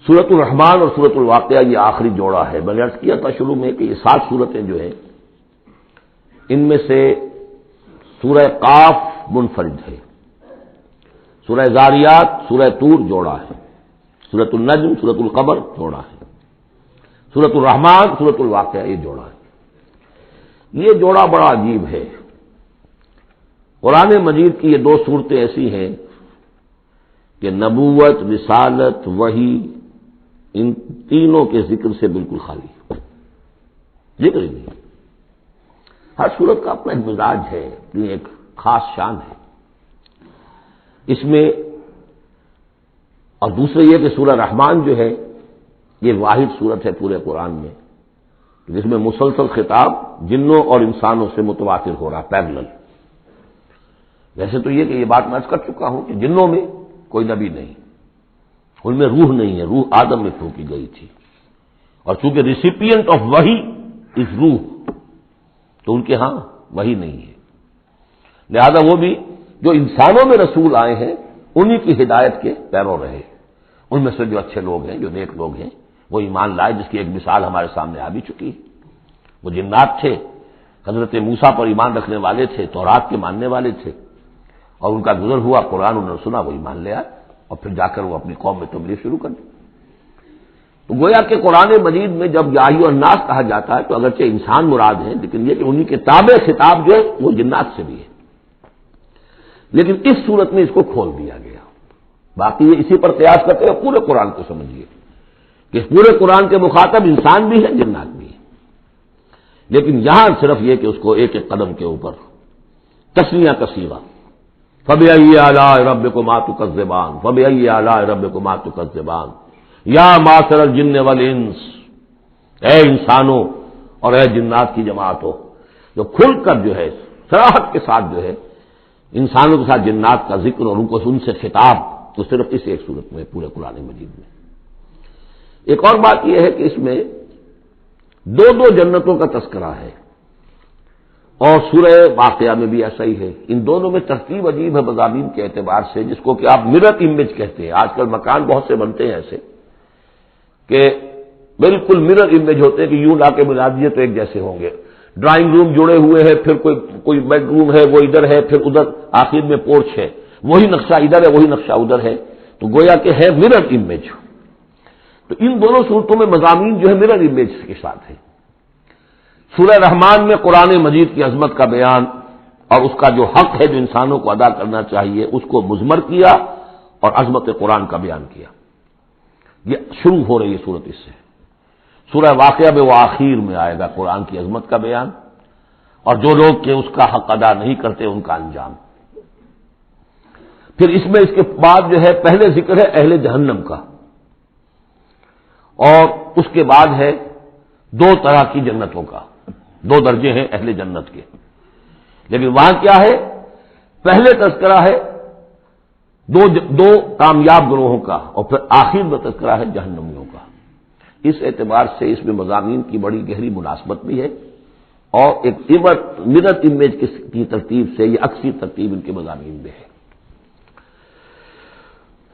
سورۃ الرحمن اور سورۃ الواقعہ یہ آخری جوڑا ہے. میں نے عرض کیا تھا شروع میں کہ یہ 7 صورتیں جو ہیں ان میں سے سورہ قاف منفرد ہے، سورہ زاریات، سورہ طور جوڑا ہے، سورۃ النجم، سورۃ القمر جوڑا ہے، سورۃ الرحمن، سورۃ الواقعہ یہ جوڑا ہے. یہ جوڑا بڑا عجیب ہے. قرآن مجید کی یہ 2 صورتیں ایسی ہیں کہ نبوت، رسالت، وحی، ان تینوں کے ذکر سے بالکل خالی، ذکر ہی نہیں. ہر صورت کا اپنا ایک مزاج ہے، اپنی ایک خاص شان ہے اس میں. اور دوسرے یہ کہ سورہ رحمان جو ہے یہ واحد صورت ہے پورے قرآن میں جس میں مسلسل خطاب جنوں اور انسانوں سے متواتر ہو رہا، پیرلل. ویسے تو یہ کہ یہ بات میں عرض کر چکا ہوں کہ جنوں میں کوئی نبی نہیں، ان میں روح نہیں ہے، روح آدم میں پھونکی گئی تھی، اور چونکہ ریسیپینٹ آف وحی از روح تو ان کے ہاں وحی نہیں ہے. لہذا وہ بھی جو انسانوں میں رسول آئے ہیں انہی کی ہدایت کے پیرو رہے. ان میں سے جو اچھے لوگ ہیں، جو نیک لوگ ہیں، وہ ایمان لائے، جس کی ایک مثال ہمارے سامنے آ بھی چکی ہے. وہ جنات تھے، حضرت موسیٰ پر ایمان رکھنے والے تھے، تورات کے ماننے والے تھے، اور ان کا گزر ہوا، قرآن انہوں نے سنا، وہ ایمان لے آئے، اور پھر جا کر وہ اپنی قوم میں تبلیغ شروع کر دی. تو گویا کہ قرآن مجید میں جب یا ایھا الناس کہا جاتا ہے تو اگرچہ انسان مراد ہیں، لیکن یہ کہ انہی کے تابع خطاب جو ہے وہ جنات سے بھی ہے. لیکن اس صورت میں اس کو کھول دیا گیا. باقی یہ اسی پر قیاس کرتے ہوئے پورے قرآن کو سمجھیے کہ پورے قرآن کے مخاطب انسان بھی ہیں، جنات بھی ہیں. لیکن یہاں صرف یہ کہ اس کو ایک ایک قدم کے اوپر تسنیہ کا صیغہ، فَبِأَيِّ آلَاءِ رَبِّكُمَا تُكَذِّبَانِ فَبِأَيِّ آلَاءِ رَبِّكُمَا تُكَذِّبَانِ یا معشر الجن والانس، اے انسانوں اور اے جنات کی جماعتوں. جو کھل کر جو ہے صراحت کے ساتھ جو ہے انسانوں کے ساتھ جنات کا ذکر اور ان سے خطاب، تو صرف اس ایک صورت میں پورے قرآن مجید میں. ایک اور بات یہ ہے کہ اس میں 2 جنتوں کا تذکرہ ہے، اور سورہ واقعہ میں بھی ایسا ہی ہے. ان دونوں میں ترتیب عجیب ہے مضامین کے اعتبار سے، جس کو کہ آپ مرر امیج کہتے ہیں. آج کل مکان بہت سے بنتے ہیں ایسے کہ بالکل مرر امیج ہوتے ہیں کہ یوں لا کے بنا دیے تو ایک جیسے ہوں گے. ڈرائنگ روم جڑے ہوئے ہیں، پھر کوئی بیڈ روم ہے وہ ادھر ہے، پھر ادھر آخر میں پورچ ہے، وہی نقشہ ادھر ہے وہی نقشہ ادھر ہے، تو گویا کہ ہے مرر امیج. تو ان دونوں صورتوں میں مضامین جو ہے مرر امیج کے ساتھ ہے. سورہ رحمان میں قرآن مجید کی عظمت کا بیان اور اس کا جو حق ہے جو انسانوں کو ادا کرنا چاہیے اس کو مضمر کیا اور عظمت قرآن کا بیان کیا. یہ شروع ہو رہی ہے صورت اس سے. سورہ واقعہ میں وہ آخر میں آئے گا قرآن کی عظمت کا بیان، اور جو لوگ کہ اس کا حق ادا نہیں کرتے ان کا انجام. پھر اس میں اس کے بعد جو ہے پہلے ذکر ہے اہل جہنم کا، اور اس کے بعد ہے 2 طرح کی جنتوں کا. 2 درجے ہیں اہل جنت کے. لیکن وہاں کیا ہے؟ پہلے تذکرہ ہے دو کامیاب گروہوں کا، اور پھر آخر میں تذکرہ ہے جہنمیوں کا. اس اعتبار سے اس میں مضامین کی بڑی گہری مناسبت بھی ہے، اور ایک مرر امیج کی ترتیب سے یہ عکسی ترتیب ان کے مضامین میں ہے.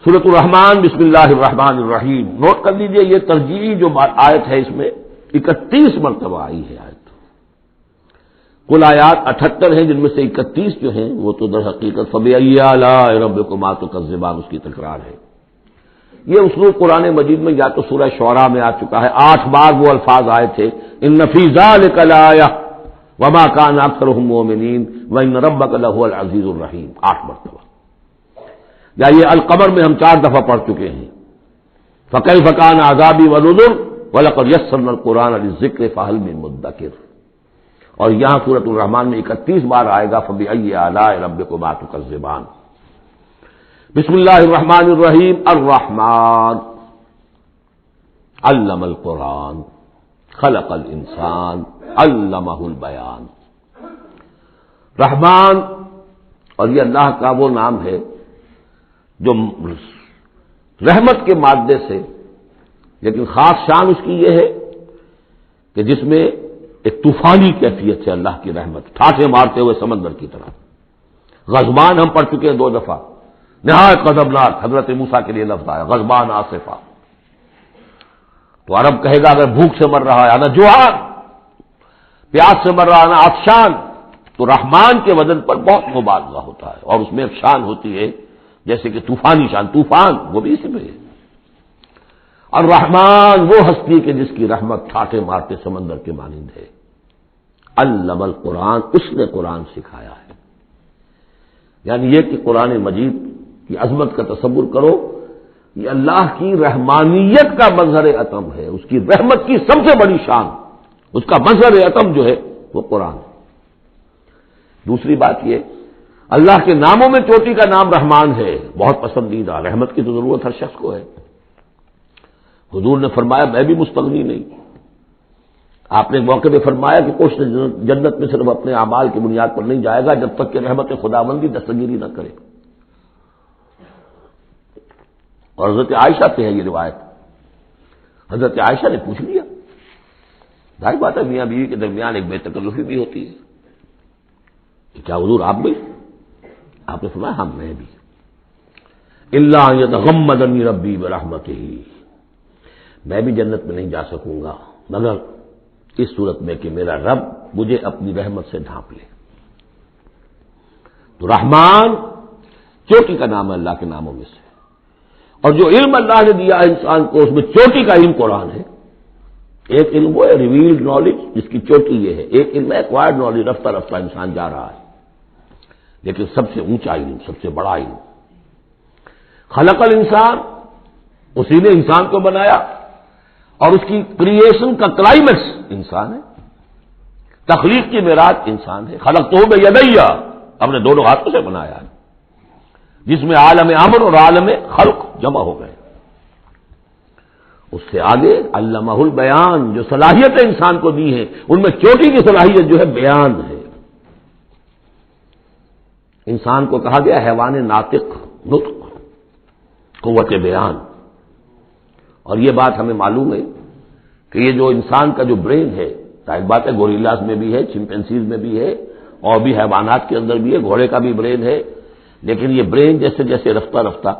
سورۃ الرحمن بسم اللہ الرحمن الرحیم. نوٹ کر لیجئے یہ ترجیحی جو آیت ہے اس میں 31 مرتبہ آئی ہے آیت. کل آیات 78 ہیں، جن میں سے 31 جو ہیں وہ تو در حقیقت فَبِأَيِّ آلَاءِ رَبِّكُمَا تُكَذِّبَانِ اس کی تکرار ہے. یہ اسلوب قرآن مجید میں یا تو سورہ شعراء میں آ چکا ہے، 8 بار وہ الفاظ آئے تھے اِنَّ فِي ذَلِكَ لَآیَةً وَمَا كَانَ أَكْثَرُهُم مُؤْمِنِينَ وَإِنَّ رَبَّكَ لَهُوَ الْعَزِيزُ الرَّحِيمُ 8 مرتبہ. یا یہ القمر میں ہم 4 دفعہ پڑھ چکے ہیں فَكَيْفَ كَانَ عَذَابِي وَنُذُرِ وَلَقَدْ يَسَّرْنَا الْقُرْآنَ لِلذِّكْرِ فَهَلْ مِن مُدَّكِرٍ. اور یہاں سورۃ الرحمن میں 31 بار آئے گا فَبِأَيِّ آلَاءِ رَبِّكُمَا تُكَذِّبَانِ. بسم اللہ الرحمن الرحیم. الرحمن علم القرآن خلق الانسان علمہ البیان. رحمان، اور یہ اللہ کا وہ نام ہے جو رحمت کے مادے سے، لیکن خاص شان اس کی یہ ہے کہ جس میں ایک طوفانی کیفیت ہے اللہ کی رحمت، ٹھاٹھے مارتے ہوئے سمندر کی طرح. غضبان ہم پڑھ چکے ہیں 2 دفعہ، نہایت غضبناک. حضرت موسیٰ کے لیے لفظ آیا غضبان آصفہ. تو عرب کہے گا اگر بھوک سے مر رہا ہے انا جوعان، پیاس سے مر رہا ہے انا عطشان، تو رحمان کے وزن پر بہت مبالغہ ہوتا ہے، اور اس میں ایک شان ہوتی ہے جیسے کہ طوفانی شان، طوفان وہ بھی اسی میں ہے۔ اور رحمان وہ ہستی کہ جس کی رحمت ٹھاٹھے مارتے سمندر کے مانند ہے۔ علم القرآن، اس نے قرآن سکھایا ہے۔ یعنی یہ کہ قرآن مجید کی عظمت کا تصور کرو، یہ اللہ کی رحمانیت کا مظہر عتم ہے، اس کی رحمت کی سب سے بڑی شان، اس کا مظہر عتم جو ہے وہ قرآن ہے۔ دوسری بات یہ، اللہ کے ناموں میں چوٹی کا نام رحمان ہے، بہت پسندیدہ، رحمت کی تو ضرورت ہر شخص کو ہے۔ حضور نے فرمایا میں بھی مستغنی نہیں۔ آپ نے ایک موقع پہ فرمایا کہ کوئی جنت میں صرف اپنے اعمال کی بنیاد پر نہیں جائے گا جب تک کہ رحمت خداوندی دستگیری نہ کرے۔ اور حضرت عائشہ سے ہے یہ روایت۔ حضرت عائشہ نے پوچھ لیا، ظاہر بات ہے میاں بیوی کے درمیان ایک بے تکلفی بھی ہوتی ہے کہ کیا حضور آپ بھی؟ آپ نے فرمایا ہاں میں بھی۔ الا ان یتغمدنی ربی برحمتہ، میں بھی جنت میں نہیں جا سکوں گا مگر اس صورت میں کہ میرا رب مجھے اپنی رحمت سے ڈھانپ لے۔ تو رحمان چوٹی کا نام ہے اللہ کے ناموں میں سے، اور جو علم اللہ نے دیا ہے انسان کو اس میں چوٹی کا علم قرآن ہے۔ ایک علم وہ ہے ریویلڈ نالج جس کی چوٹی یہ ہے، ایک علم ہے ایکوائرڈ نالج، رفتہ رفتہ انسان جا رہا ہے، لیکن سب سے اونچا علم، سب سے بڑا علم خلق الانسان، اسی نے انسان کو بنایا، اور اس کی کریشن کا کلائمیکس انسان ہے، تخلیق کی معراج انسان ہے۔ خلقتہ بیدیہ، اپنے دونوں ہاتھوں سے بنایا ہے، جس میں عالم امر اور عالم خلق جمع ہو گئے۔ اس سے آگے علمہ البیان، جو صلاحیتیں انسان کو دی ہیں ان میں چوٹی کی صلاحیت جو ہے بیان ہے۔ انسان کو کہا گیا حیوان ناطق، نطق، قوت بیان۔ اور یہ بات ہمیں معلوم ہے کہ یہ جو انسان کا جو برین ہے، ظاہر بات ہے گوریلاز میں بھی ہے، چمپینزیز میں بھی ہے، اور بھی حیوانات کے اندر بھی ہے، گھوڑے کا بھی برین ہے، لیکن یہ برین جیسے جیسے رفتہ رفتہ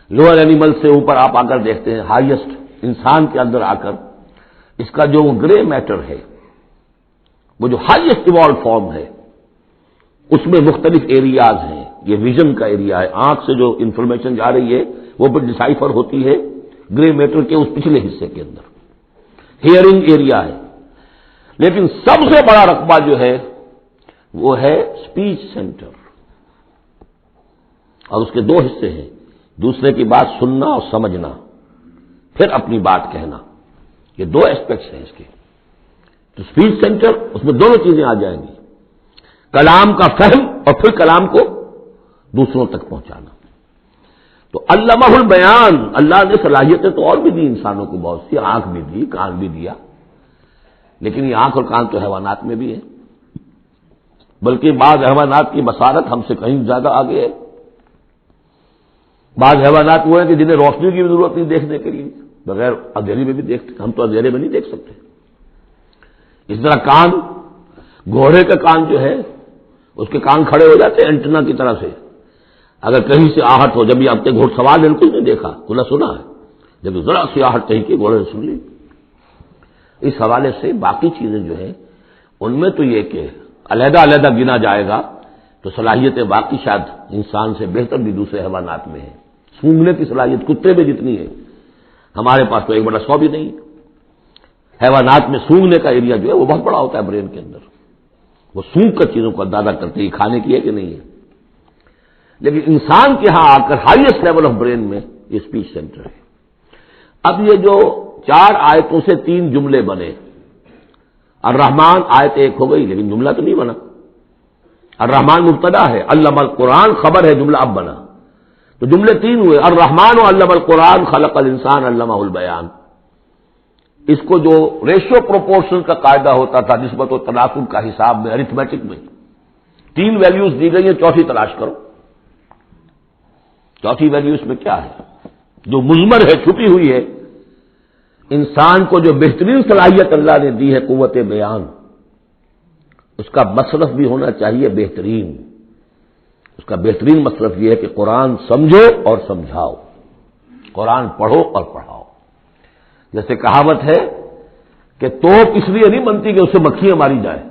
لوئر اینیمل سے اوپر آپ آ کر دیکھتے ہیں، ہائیسٹ انسان کے اندر آ کر اس کا جو گرے میٹر ہے، وہ جو ہائیسٹ ایوالوڈ فارم ہے، اس میں مختلف ایریاز ہیں۔ یہ ویژن کا ایریا ہے، آنکھ سے جو انفارمیشن جا رہی ہے وہ پھر ڈسائفر ہوتی ہے گرے میٹر کے اس پچھلے حصے کے اندر، ہیئرنگ ایریا ہے۔ لیکن سب سے بڑا رقبہ جو ہے وہ ہے اسپیچ سینٹر، اور اس کے دو حصے ہیں، دوسرے کی بات سننا اور سمجھنا، پھر اپنی بات کہنا، یہ دو ایسپیکٹس ہیں اس کے۔ تو اسپیچ سینٹر، اس میں دونوں چیزیں آ جائیں گی، کلام کا فہم اور پھر کلام کو دوسروں تک پہنچانا۔ تو علمہ البیان، اللہ نے صلاحیتیں تو اور بھی دی انسانوں کو بہت سی، آنکھ بھی دی، کان بھی دیا، لیکن یہ آنکھ اور کان تو حیوانات میں بھی ہے، بلکہ بعض حیوانات کی بصارت ہم سے کہیں زیادہ آگے ہے۔ بعض حیوانات وہ ہیں کہ جنہیں روشنی کی بھی ضرورت نہیں دیکھنے کے لیے، بغیر اندھیرے میں بھی دیکھتے، ہم تو اندھیرے میں نہیں دیکھ سکتے۔ اس طرح کان، گھوڑے کا کان جو ہے اس کے کان کھڑے ہو جاتے ہیں اینٹنا کی طرح سے، اگر کہیں سے آہٹ ہو، جب یہ آپ کے گھوڑ سوار نے کچھ نہیں دیکھا، کھلا سنا ہے، جب ذرا سی آہٹ کہیں کی گھوڑے نے سن لی۔ اس حوالے سے باقی چیزیں جو ہیں ان میں تو یہ کہ علیحدہ علیحدہ گنا جائے گا تو صلاحیتیں باقی شاید انسان سے بہتر بھی دوسرے حیوانات میں ہیں۔ سونگنے کی صلاحیت کتے میں جتنی ہے ہمارے پاس تو 1/100 بھی نہیں۔ حیوانات میں سونگنے کا ایریا جو ہے وہ بہت بڑا ہوتا ہے برین کے اندر، وہ سونگ کر چیزوں کو اندازہ کرتے ہیں کھانے کی ہے کہ نہیں ہے۔ لیکن انسان کے ہاں آ کر ہائیسٹ لیول آف برین میں یہ اسپیچ سینٹر ہے۔ اب یہ جو 4 آیتوں سے 3 جملے بنے، الرحمن آیت 1 ہو گئی لیکن جملہ تو نہیں بنا، الرحمن مبتدا ہے، علم القرآن خبر ہے، جملہ اب بنا، تو جملے 3 ہوئے، الرحمن و علم القرآن خلق الانسان علمہ البیان۔ اس کو جو ریشو پروپورشن کا قاعدہ ہوتا تھا نسبت و تناسب کا حساب میں، ارتھمیٹک میں 3 ویلیوز دی گئی ہیں، چوتھی تلاش کرو، چوتھی ویلیو اس میں کیا ہے جو مضمر ہے، چھپی ہوئی ہے۔ انسان کو جو بہترین صلاحیت اللہ نے دی ہے قوت بیان، اس کا مصرف بھی ہونا چاہیے بہترین۔ اس کا بہترین مصرف یہ ہے کہ قرآن سمجھو اور سمجھاؤ، قرآن پڑھو اور پڑھاؤ۔ جیسے کہاوت ہے کہ توپ اس لیے نہیں بنتی کہ اس سے مکھیاں ماری جائیں،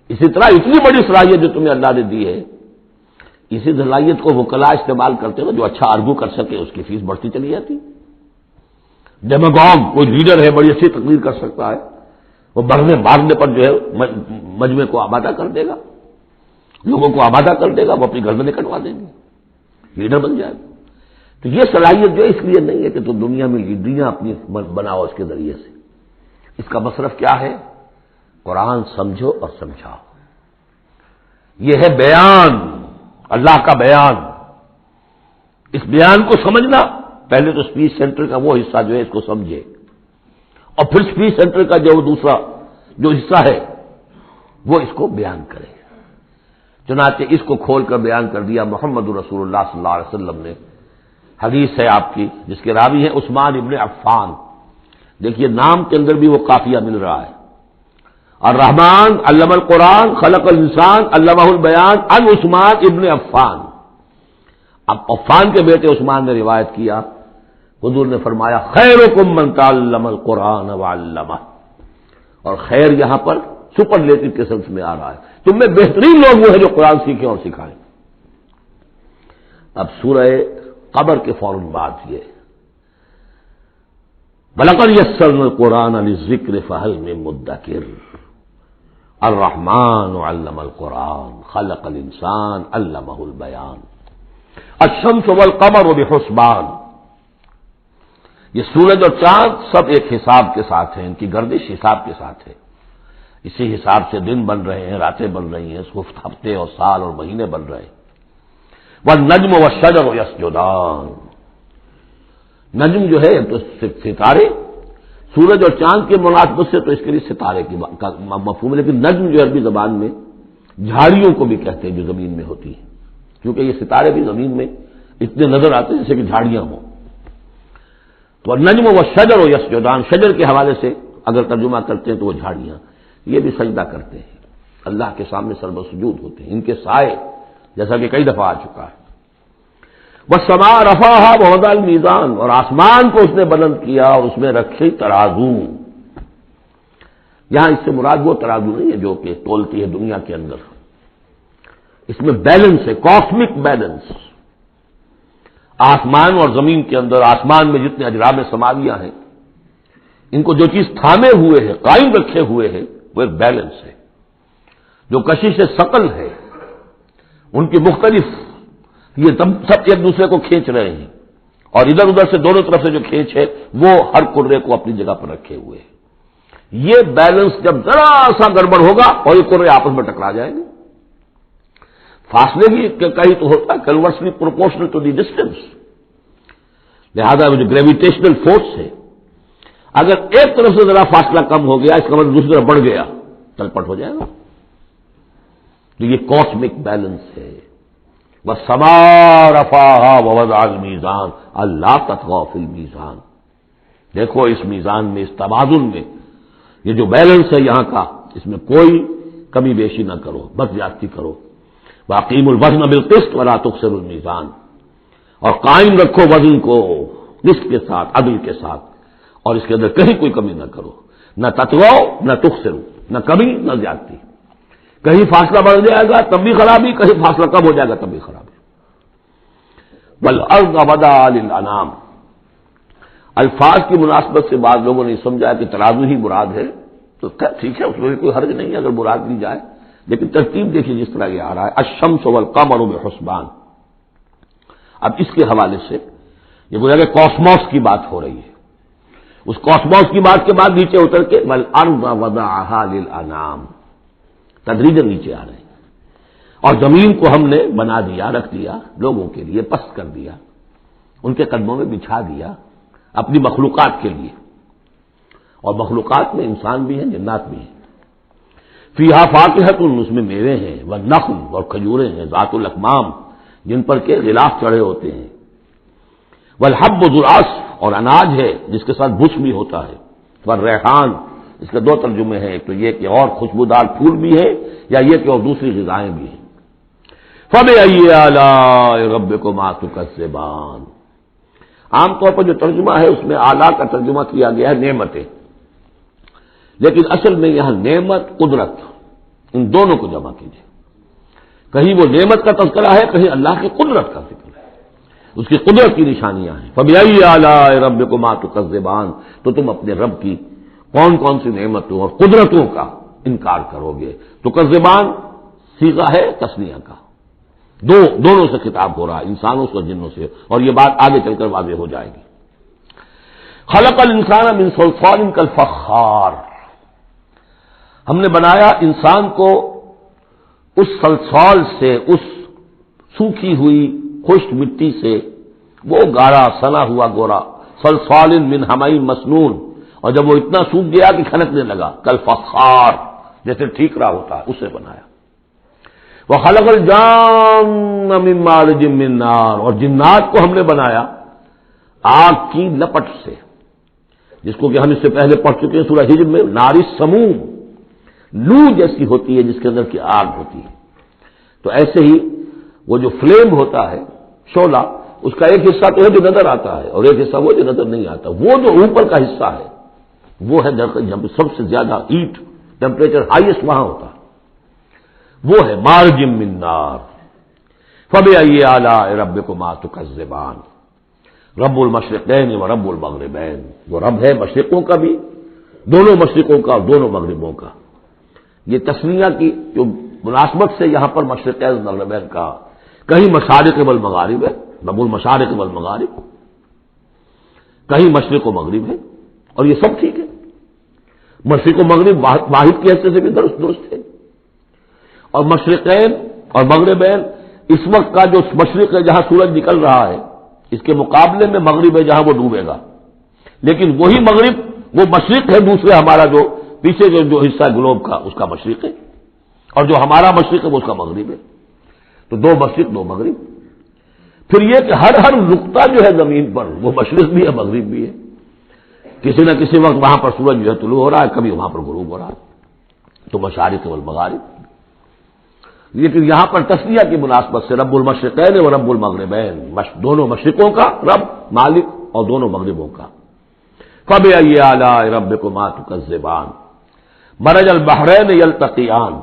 اسی طرح اتنی بڑی صلاحیت جو تمہیں اللہ نے دی ہے، اسی صلاحیت کو وکلاء استعمال کرتے ہو، جو اچھا آرگو کر سکے اس کی فیس بڑھتی چلی جاتی۔ ڈیماگوگ کوئی لیڈر ہے، بڑی اچھی تقریر کر سکتا ہے، وہ بڑھنے مارنے پر جو ہے مجمع کو آمادہ کر دے گا، لوگوں کو آمادہ کر دے گا، وہ اپنی گردنیں کٹوا دیں گے، لیڈر بن جائے گا۔ تو یہ صلاحیت جو اس لیے نہیں ہے کہ تم دنیا میں لیڈریاں اپنی بناؤ اس کے ذریعے سے، اس کا مصرف کیا ہے؟ قرآن سمجھو اور سمجھاؤ۔ یہ ہے بیان، اللہ کا بیان۔ اس بیان کو سمجھنا، پہلے تو اسپیچ سینٹر کا وہ حصہ جو ہے اس کو سمجھے، اور پھر اسپیچ سینٹر کا جو دوسرا جو حصہ ہے وہ اس کو بیان کرے۔ چنانچہ اس کو کھول کر بیان کر دیا محمد رسول اللہ صلی اللہ علیہ وسلم نے۔ حدیث ہے آپ کی جس کے راوی ہیں عثمان ابن عفان۔ دیکھیے نام کے اندر بھی وہ قافیہ مل رہا ہے، الرحمن علم القرآن خلق الانسان علمہ البیان عن عثمان ابن عفان۔ اب عفان کے بیٹے عثمان نے روایت کیا، حضور نے فرمایا خیرکم من تعلم القرآن وعلمہ، اور خیر یہاں پر سپرلیٹو کے سنس میں آ رہا ہے، تم میں بہترین لوگ وہ ہیں جو قرآن سیکھیں اور سکھائیں۔ اب سورہ قمر کے فوراً بعد یہ وَلَقَدْ يَسَّرْنَا الْقُرْآنَ لِلذِّكْرِ فَهَلْ مِن مُّدَّكِرٍ الرحمن علم القرآن خلق الانسان علمہ البیان الشمس والقمر بحسبان۔ یہ سورج اور چاند سب ایک حساب کے ساتھ ہیں، ان کی گردش حساب کے ساتھ ہے، اسی حساب سے دن بن رہے ہیں، راتیں بن رہی ہیں، ہفتے اور سال اور مہینے بن رہے ہیں۔ والنجم والشجر یسجدان، نجم جو ہے تو ستارے، سورج اور چاند کے مناسبت سے تو اس کے لیے ستارے کی مفہوم ہے، لیکن نجم جو عربی زبان میں جھاڑیوں کو بھی کہتے ہیں جو زمین میں ہوتی ہیں، کیونکہ یہ ستارے بھی زمین میں اتنے نظر آتے ہیں جیسے کہ جھاڑیاں ہوں۔ تو النجم والشجر یسجدان، شجر کے حوالے سے اگر ترجمہ کرتے ہیں تو وہ جھاڑیاں، یہ بھی سجدہ کرتے ہیں، اللہ کے سامنے سربسجود ہوتے ہیں، ان کے سائے جیسا کہ کئی دفعہ آ چکا ہے۔ والسماء رفعها ووضع الميزان، اور آسمان کو اس نے بلند کیا اور اس میں رکھے ترازو۔ یہاں اس سے مراد وہ ترازو نہیں ہے جو کہ تولتی ہے دنیا کے اندر، اس میں بیلنس ہے، کاسمک بیلنس۔ آسمان اور زمین کے اندر، آسمان میں جتنے اجرام سماویہ ہیں، ان کو جو چیز تھامے ہوئے ہے، قائم رکھے ہوئے ہے، وہ ایک بیلنس ہے۔ جو کشش ثقل ہے، ان کی مختلف، یہ سب ایک دوسرے کو کھینچ رہے ہیں، اور ادھر ادھر سے دونوں طرف سے جو کھینچ ہے وہ ہر کرے کو اپنی جگہ پر رکھے ہوئے ہے۔ یہ بیلنس جب ذرا سا گڑبڑ ہوگا اور یہ کرے آپس میں ٹکرا جائیں گے۔ فاصلے بھی کہیں تو ہوتا ہے conversely proportional to the distance, لہذا جو گریویٹیشنل فورس ہے، اگر ایک طرف سے ذرا فاصلہ کم ہو گیا، اس کا مطلب دوسری طرف بڑھ گیا، تلپٹ ہو جائے گا۔ تو یہ کاسمک بیلنس ہے۔ وَالسَّمَاءَ رَفَعَهَا وَوَضَعَ الْمِيزَانَ أَلَّا تَطْغَوْا فِي الْمِيزَانِ، دیکھو اس میزان میں، اس توازن میں، یہ جو بیلنس ہے یہاں کا، اس میں کوئی کمی بیشی نہ کرو، بد زیادتی کرو۔ وَأَقِيمُوا الْوَزْنَ بِالْقِسْطِ وَلَا تُخْسِرُوا الْمِيزَانَ، اور قائم رکھو وزن کو قسط کے ساتھ، عدل کے ساتھ، اور اس کے اندر کہیں کوئی کمی نہ کرو، نہ تطغوا نہ تخسروا، نہ کمی نہ زیادتی۔ کہیں فاصلہ بڑھ جائے گا تب بھی خرابی، کہیں فاصلہ کم ہو جائے گا تب بھی خرابی۔ والارض وضعها للانام، الفاظ کی مناسبت سے بعض لوگوں نے سمجھا کہ ترازو ہی مراد ہے، تو ٹھیک ہے، اس میں کوئی حرج نہیں ہے اگر مراد لی جائے، لیکن ترتیب دیکھیے جس طرح یہ آ رہا ہے الشمس والقمر بحسبان۔ اب اس کے حوالے سے یہ گویا کہ کاسموس کی بات ہو رہی ہے، اس کاسموس کی بات کے بعد نیچے اتر کے والارض وضعها للانام، تدریجاً نیچے آ رہے ہیں، اور زمین کو ہم نے بنا دیا، رکھ دیا لوگوں کے لیے، پست کر دیا، ان کے قدموں میں بچھا دیا اپنی مخلوقات کے لیے، اور مخلوقات میں انسان بھی ہیں، جنات بھی ہیں۔ فیہا فاکہۃ، اس میں میوے ہیں، والنخل، اور کھجوریں ہیں، ذات الاکمام، جن پر کے غلاف چڑھے ہوتے ہیں، والحب ذو العصف، اور اناج ہے جس کے ساتھ بھس بھی ہوتا ہے، والریحان، اس کے دو ترجمے ہیں، ایک تو یہ کہ اور خوشبودار پھول بھی ہے، یا یہ کہ اور دوسری غذائیں بھی ہیں۔ فَبِأَيِّ آلَاءِ رَبِّكُمَا تُكَذِّبَانِ، عام طور پر جو ترجمہ ہے اس میں اعلیٰ کا ترجمہ کیا گیا ہے نعمتیں، لیکن اصل میں یہاں نعمت قدرت ان دونوں کو جمع کیجیے. کہیں وہ نعمت کا تذکرہ ہے، کہیں اللہ کی قدرت کا ذکر ہے، اس کی قدرت کی نشانیاں ہیں. فَبِأَيِّ آلَاءِ رَبِّكُمَا تُكَذِّبَانِ، تو تم اپنے رب کی کون کون سی نعمتوں اور قدرتوں کا انکار کرو گے. تکذبان صیغہ ہے تثنیہ کا، دونوں سے خطاب ہو رہا ہے، انسانوں سے اور جنوں سے، اور یہ بات آگے چل کر واضح ہو جائے گی. خلق الانسان من صلصال کالفخار، ہم نے بنایا انسان کو اس صلصال سے، اس سوکھی ہوئی خشک مٹی سے، وہ گارا سنا ہوا گورا، صلصال من حمئی مسنون، اور جب وہ اتنا سوکھ گیا کہ کھنکنے لگا، کالفخار جیسے ٹھیکرا ہوتا ہے، اسے بنایا. وَخَلَقَ الْجَانَّ مِن مَّارِجٍ مِّن نَّارٍ، اور جنات کو ہم نے بنایا آگ کی لپٹ سے، جس کو کہ ہم اس سے پہلے پڑھ چکے ہیں سورہ ہجر میں، نار السموم، لو جیسی ہوتی ہے جس کے اندر کی آگ ہوتی ہے. تو ایسے ہی وہ جو فلیم ہوتا ہے، شعلہ، اس کا ایک حصہ تو ہے جو نظر آتا ہے اور ایک حصہ وہ جو نظر نہیں آتا. وہ جو اوپر کا حصہ ہے وہ ہے جب سب سے زیادہ ہیٹ ٹیمپریچر ہائیسٹ وہاں ہوتا ہے، وہ ہے مارج من نار. فَبِأَيِّ آلَاءِ رَبِّكُمَا تُكَذِّبَانِ، رب المشرقین و رب المغربین، وہ رب ہے مشرقوں کا بھی، دونوں مشرقوں کا اور دونوں مغربوں کا. یہ تسمیہ کی جو مناسبت سے یہاں پر مشرقین و مغربین کا، کہیں مشارق والمغارب ہے، رب المشارق والمغارب، کہیں مشرق و مغرب ہے، اور یہ سب ٹھیک ہے. مشرق و مغرب واحد کی حیثیت سے بھی درست ہے. اور مشرقین اور مغربین، اس وقت کا جو مشرق ہے جہاں سورج نکل رہا ہے، اس کے مقابلے میں مغرب ہے جہاں وہ ڈوبے گا. لیکن وہی مغرب وہ مشرق ہے دوسرے، ہمارا جو پیچھے جو حصہ ہے گلوب کا، اس کا مشرق ہے، اور جو ہمارا مشرق ہے وہ اس کا مغرب ہے. تو دو مشرق دو مغرب. پھر یہ کہ ہر نقطہ جو ہے زمین پر وہ مشرق بھی ہے مغرب بھی ہے. کسی نہ کسی وقت وہاں پر سورج جو ہے طلوع ہو رہا ہے، کبھی وہاں پر غروب ہو رہا ہے. تو مشارق والمغارب. لیکن یہاں پر تسلیہ کی مناسبت سے رب المشرقین و رب المغربین، دونوں مشرقوں کا رب مالک اور دونوں مغربوں کا. فَبِأَيِّ آلَاءِ رَبِّكُمَا تُكَذِّبَانِ مَرَجَ الْبَحْرَيْنِ يَلْتَقِيَانِ،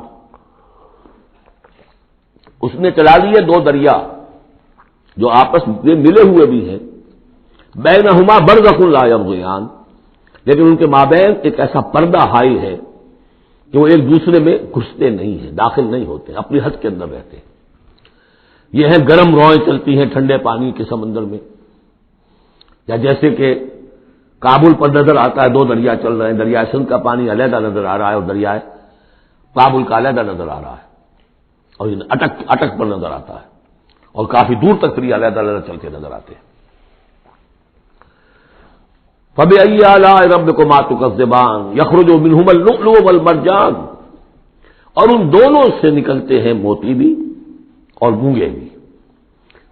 اس نے چلا لیے دو دریا جو آپس میں ملے ہوئے بھی ہیں، بینہما برزخ لا یبغیان، لیکن ان کے مابین ایک ایسا پردہ حائل ہے کہ وہ ایک دوسرے میں گھستے نہیں ہیں، داخل نہیں ہوتے، اپنی حد کے اندر رہتے ہیں. یہ ہے گرم روئیں چلتی ہیں ٹھنڈے پانی کے سمندر میں، یا جیسے کہ کابل پر نظر آتا ہے دو دریا چل رہے ہیں، دریائے سندھ کا پانی علیحدہ نظر آ رہا ہے اور دریائے کابل کا علیحدہ نظر آ رہا ہے، اور یہ اٹک پر نظر آتا ہے، اور کافی دور تک پھر علیحدہ علیحدہ چلتے نظر آتے ہیں. فَبِأَيِّ آلَاءِ رَبِّكُمَا تُكَذِّبَانِ يَخْرُجُ مِنْهُمَا اللُّؤْلُؤُ وَالْمَرْجَانُ، اور ان دونوں سے نکلتے ہیں موتی بھی اور مونگے بھی.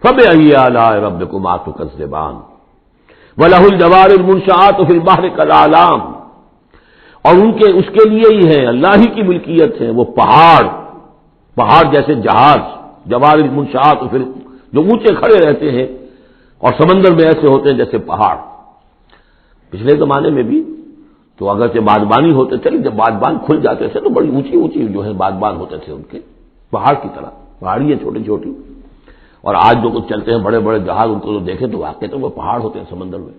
فَبِأَيِّ آلَاءِ رَبِّكُمَا تُكَذِّبَانِ وَلَهُ الْجَوَارِ الْمُنشَآتُ فِي الْبَحْرِ كَالْأَعْلَامِ، اور اس کے لیے ہی ہے، اللہ ہی کی ملکیت ہے وہ پہاڑ جیسے جہاز، جوار المنشآت جو اونچے کھڑے رہتے ہیں اور سمندر میں ایسے ہوتے ہیں جیسے پہاڑ. پچھلے زمانے میں بھی تو اگرچہ بادبانی ہوتے تھے، جب بادبان کھل جاتے تھے تو بڑی اونچی اونچی جو ہے بادبان ہوتے تھے ان کے، پہاڑ کی طرح، پہاڑی ہے چھوٹی چھوٹی. اور آج جو کچھ چلتے ہیں بڑے بڑے جہاز، ان کو جو دیکھیں تو واقعی تو وہ پہاڑ ہوتے ہیں سمندر میں.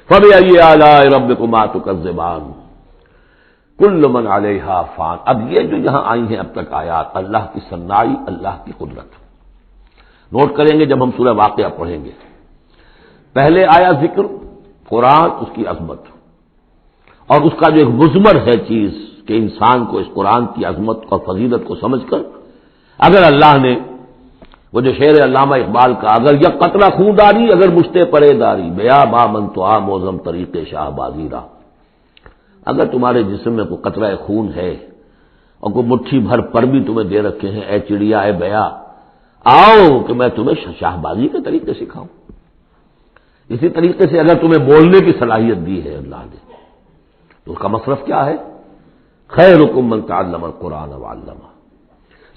فَبِأَيِّ آلَاءِ رَبِّكُمَا تُكَذِّبَانِ كُلُّ مَنْ عَلَيْهَا فَانٍ. اب یہ جو یہاں آئی ہیں اب تک آیات، اللہ کی صنائی، اللہ کی قدرت نوٹ کریں گے جب ہم سورہ واقعہ پڑھیں گے. پہلے آیا ذکر قرآن، اس کی عظمت اور اس کا جو ایک مضمر ہے چیز کہ انسان کو اس قرآن کی عظمت اور فضیلت کو سمجھ کر، اگر اللہ نے وہ جو شعر علامہ اقبال کا، اگر یک قطرہ خون داری اگر مجھتے پرے داری، بیا با من تو آ موزم طریق شاہ بازی را، اگر تمہارے جسم میں کوئی قطرہ خون ہے اور کوئی مٹھی بھر پر بھی تمہیں دے رکھے ہیں، اے چڑیا اے بیا، آؤ کہ میں تمہیں شاہ بازی کے طریقے سکھاؤں. اسی طریقے سے اگر تمہیں بولنے کی صلاحیت دی ہے اللہ نے، تو اس کا مصرف کیا ہے؟ خیرکم من تعلم القرآن وعلمہ.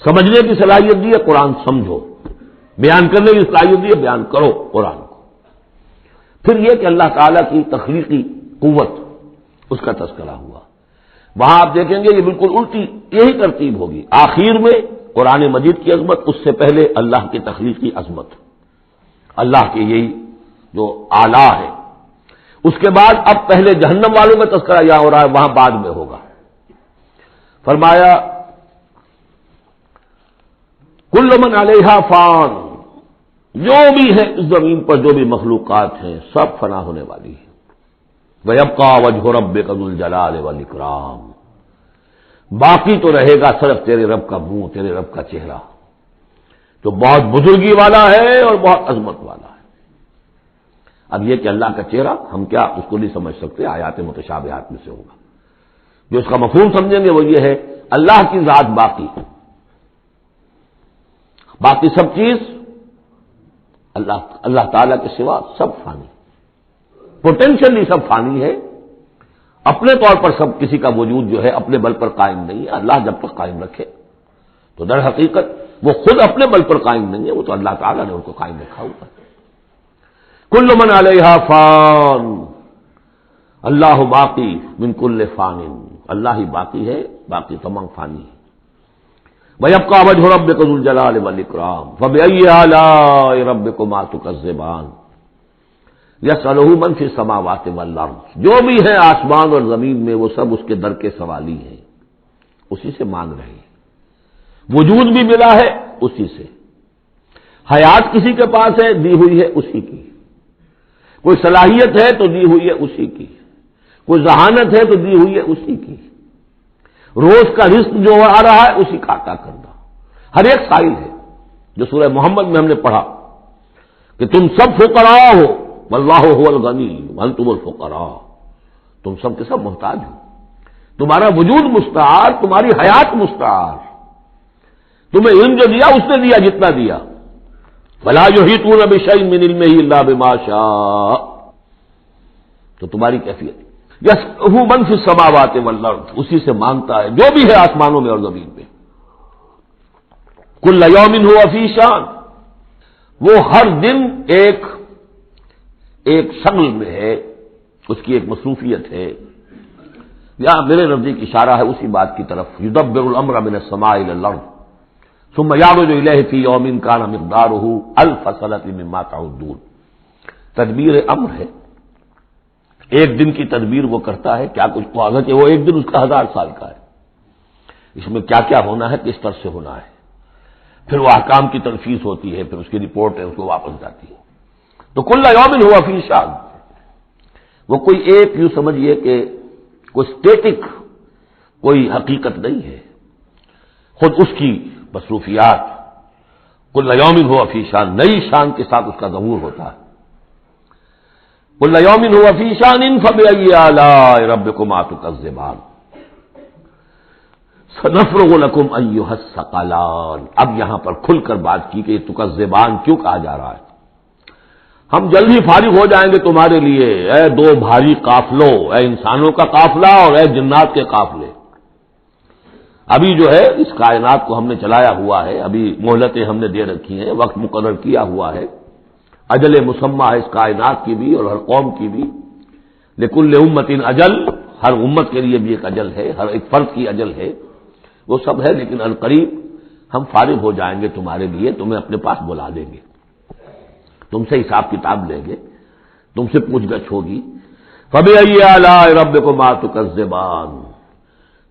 سمجھنے کی صلاحیت دی ہے، قرآن سمجھو. بیان کرنے کی صلاحیت دی ہے، بیان کرو قرآن کو. پھر یہ کہ اللہ تعالیٰ کی تخلیقی قوت، اس کا تذکرہ ہوا۔ وہاں آپ دیکھیں گے یہ بالکل الٹی یہی ترتیب ہوگی، آخر میں قرآن مجید کی عظمت، اس سے پہلے اللہ کی تخلیقی عظمت، اللہ کے یہی جو اعلیٰ ہے، اس کے بعد اب پہلے جہنم والوں میں تذکرہ یہاں ہو رہا ہے، وہاں بعد میں ہوگا۔ فرمایا کل من علیہا فان، جو بھی ہے اس زمین پر جو بھی مخلوقات ہیں سب فنا ہونے والی ہے۔ وَيَبْقَى وَجْهُ رَبِّكَ ذُو الْجَلَالِ وَالْإِكْرَامِ، باقی تو رہے گا صرف تیرے رب کا منہ، تیرے رب کا چہرہ، جو بہت بزرگی والا ہے اور بہت عظمت والا ہے۔ اب یہ کہ اللہ کا چہرہ ہم کیا اس کو نہیں سمجھ سکتے، آیات متشابہات میں سے ہوگا۔ جو اس کا مفہوم سمجھیں گے وہ یہ ہے اللہ کی ذات باقی، باقی سب چیز اللہ تعالیٰ کے سوا سب فانی، پوٹینشلی سب فانی ہے، اپنے طور پر سب کسی کا وجود جو ہے اپنے بل پر قائم نہیں ہے۔ اللہ جب تک قائم رکھے تو در حقیقت وہ خود اپنے بل پر قائم نہیں ہے، وہ تو اللہ تعالیٰ نے ان کو قائم رکھا ہوا ہے۔ کل من علیہا فان، اللہ باقی من کل فان، اللہ ہی باقی ہے، باقی تمام فانی ہے۔ وَيَبْقَى وَجْهُ رَبِّكَ ذُو الْجَلَالِ وَالْإِكْرَامِ فَبِأَيِّ آلَاءِ رَبِّكُمَا تُكَذِّبَانِ يَسْأَلُهُ مَنْ فِي السَّمَاوَاتِ وَالْأَرْضِ، جو بھی ہے آسمان اور زمین میں وہ سب اس کے در کے سوالی ہیں، اسی سے مانگ رہے ہیں۔ وجود بھی ملا ہے اسی سے، حیات کسی کے پاس ہے دی ہوئی ہے اسی کی، کوئی صلاحیت ہے تو دی ہوئی ہے اسی کی، کوئی ذہانت ہے تو دی ہوئی ہے اسی کی، روز کا رزق جو آ رہا ہے اسی کا عطا کرنا، ہر ایک سائل ہے۔ جو سورہ محمد میں ہم نے پڑھا کہ تم سب فقراء ہو واللہ هو الغنی وانتم الفقراء، تم سب کے سب محتاج ہو، تمہارا وجود مستعار، تمہاری حیات مستعار، تمہیں علم جو دیا اس نے دیا جتنا دیا، ولا یحیطون بشیء من علمہ الا بما شاء، تو تمہاری کیفیت یسألہ من فی السماوات والارض، اسی سے مانگتا ہے جو بھی ہے آسمانوں میں اور زمین میں۔ کل یوم ہو فی شان، وہ ہر دن ایک شغل میں ہے، اس کی ایک مصروفیت ہے۔ یہاں میرے نزدیک اشارہ ہے اسی بات کی طرف، یدبر الامر من السماء الى الارض ثم یعرج الیہ فی یوم کان مقدارہ الف سنۃ مما تعدون، تدبیر امر ہے، ایک دن کی تدبیر وہ کرتا ہے، کیا کچھ قوت ہے، وہ ایک دن اس کا 1000 سال کا ہے، اس میں کیا کیا ہونا ہے، کس طرح سے ہونا ہے، پھر وہ احکام کی تنفیذ ہوتی ہے، پھر اس کی رپورٹ ہے، اس کو واپس جاتی ہے۔ تو کل یوم ہوا فی شان، وہ کوئی ایک یوں سمجھیے کہ کوئی اسٹیٹک کوئی حقیقت نہیں ہے، خود اس کی مصروفیات، کل یوم ہوا فی شان، نئی شان کے ساتھ اس کا ظہور ہوتا ہے۔ کل یوم ہوا فی شان فبأی آلاء ربکما تکذبان سنفرغ لکم ایھا الثقلان، اب یہاں پر کھل کر بات کی کہ یہ تکذبان کیوں کہا جا رہا ہے، ہم جلد ہی فارغ ہو جائیں گے تمہارے لیے، اے دو بھاری قافلوں، اے انسانوں کا قافلہ اور اے جنات کے قافلے۔ ابھی جو ہے اس کائنات کو ہم نے چلایا ہوا ہے، ابھی مہلتیں ہم نے دے رکھی ہیں، وقت مقرر کیا ہوا ہے، اجل مسمى ہے اس کائنات کی بھی اور ہر قوم کی بھی، لکل امت اجل، ہر امت کے لیے بھی ایک اجل ہے، ہر ایک فرد کی اجل ہے، وہ سب ہے، لیکن القریب ہم فارغ ہو جائیں گے تمہارے لیے، تمہیں اپنے پاس بلا دیں گے، تم سے حساب کتاب لیں گے، تم سے پوچھ گچھ ہوگی۔ فبأی آلاء ربکما تکذبان،